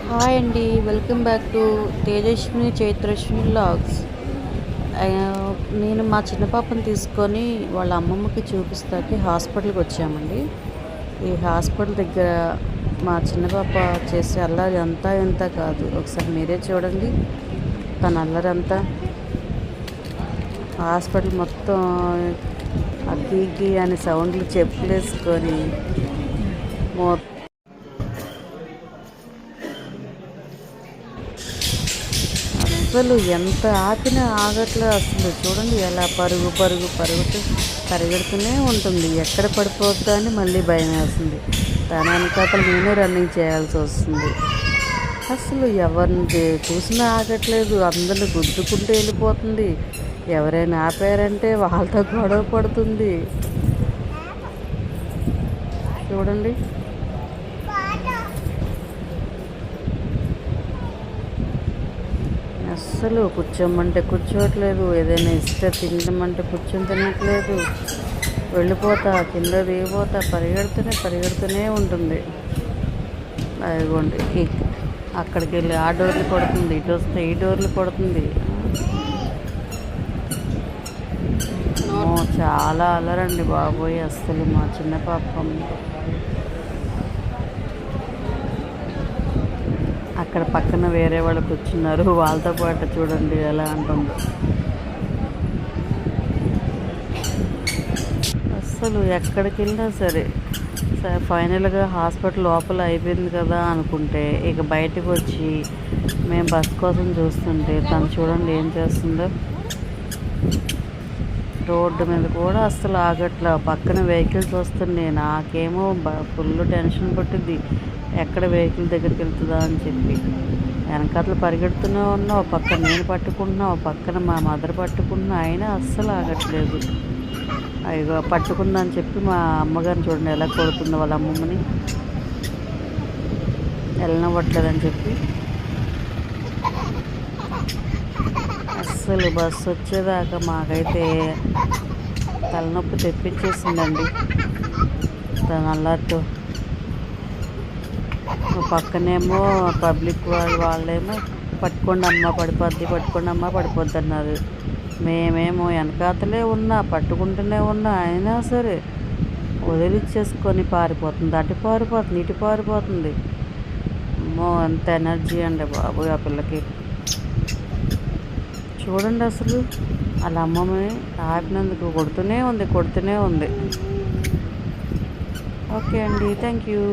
Hi అండి. Welcome back to Tejaswini Chaitraswini vlogs. నేను మా చిన్న పాపని తీసుకొని వాళ్ళ అమ్మమ్మకి చూపిస్తాకి హాస్పిటల్కి వచ్చామండి. ఈ హాస్పిటల్ దగ్గర మా చిన్న పాప చేసే అల్లరి అంతా ఇంత కాదు. ఒకసారి మీరే చూడండి తన అల్లరి అంతా. హాస్పిటల్ మొత్తం అగ్గి అని సౌండ్లు చెప్పులేసుకొని అసలు ఎంత ఆపినా ఆగట్లే. అసలు చూడండి ఎలా పరిగెడుతూనే ఉంటుంది. ఎక్కడ పడిపోద్దా అని మళ్ళీ భయం వేస్తుంది. తన వెనకాతలు నేనే రన్నింగ్ చేయాల్సి వస్తుంది. అసలు ఎవరిని చూసినా ఆగట్లేదు. అందరిని గుద్దుకుంటూ వెళ్ళిపోతుంది. ఎవరైనా ఆపారంటే వాళ్ళతో గొడవ పడుతుంది. చూడండి అస్సలు కూర్చోమంటే కూర్చోవట్లేదు. ఏదైనా ఇస్తే తినమంటే కూర్చొని తినట్లేదు. వెళ్ళిపోతా కింద దిగిపోతా పరిగెడుతూనే ఉంటుంది. అదిగోండి అక్కడికి వెళ్ళి ఆ డోర్లు కొడుతుంది, ఇటు వస్తే ఈ డోర్లు కొడుతుంది. చాలా అలరండి బాబోయ్. అస్సలు మా చిన్న పాపం అక్కడ పక్కన వేరే వాళ్ళు కూర్చున్నారు. వాళ్ళతో పాటు చూడండి ఎలా అంటుందో. అస్సలు ఎక్కడికి వెళ్ళినా సరే ఫైనల్గా హాస్పిటల్ లోపల అయిపోయింది కదా అనుకుంటే ఇక బయటకు వచ్చి మేము బస్ కోసం చూస్తుంటే తను చూడండి ఏం చేస్తుందో. రోడ్డు మీద కూడా అస్సలు ఆగట్లా. పక్కన వెహికల్స్ వస్తున్నాయి. నాకేమో ఫుల్ టెన్షన్ పట్టింది. ఎక్కడ వెహికల్ దగ్గరికి వెళ్తుందా అని చెప్పి వెనకాతలు పరిగెడుతూనే ఉన్నా. ఒక పక్కన నేను పట్టుకుంటున్నా, ఒక పక్కన మా మదర్ పట్టుకుంటున్నా. అయినా అస్సలు ఆగట్లేదు. అయ్యో పట్టుకుందా అని చెప్పి మా అమ్మగారిని చూడండి ఎలా కొడుతుందో వాళ్ళ అమ్మమ్మని. వెళ్ళనివ్వట్లేదని చెప్పి అస్సలు బస్సు వచ్చేదాకా మాకైతే తలనొప్పి తెప్పించేసిందండి తన అల్లరితో. పక్కనేమో పబ్లిక్ వాళ్ళేమో పట్టుకోండి అమ్మ పడిపోద్ది అన్నారు. మేమేమో వెనకాతలే ఉన్నా పట్టుకుంటూనే ఉన్నా. అయినా సరే వదిలిచ్చేసుకొని పారిపోతుంది. అటు పారిపోతుంది, ఇటు పారిపోతుంది. అమ్మో ఎంత ఎనర్జీ అండి బాబు ఆ పిల్లకి. చూడండి అసలు వాళ్ళ అమ్మమ్మని ఆపినందుకు కొడుతూనే ఉంది. ఓకే అండి, థ్యాంక్ యూ.